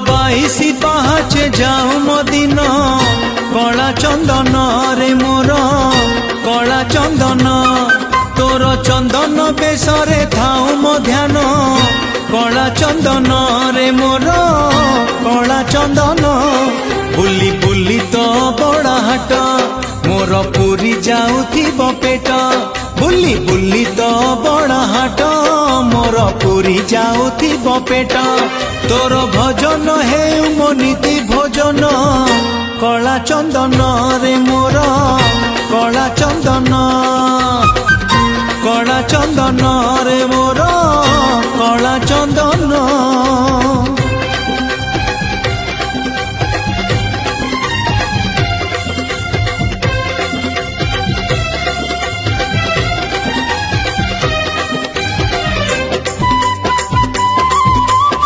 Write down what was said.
बाईसी पाहाचे जाऊ मदिन कला चंदन रे मोर कला चंदन तोर चंदन बेसरे थाऊ मो ध्यान कला चंदन रे मोर कला चंदन बुली बुली तो बड़ा हाट मोर पूरी जाऊथिबो पेट बुली बुली तो बड़ा हाट मोर पूरी जाऊथिबो पेट तोर भजन हे मो नीति भोजन कला चंदन रे मोर कला चंदन कला चंदन रे मोर कला चंदन।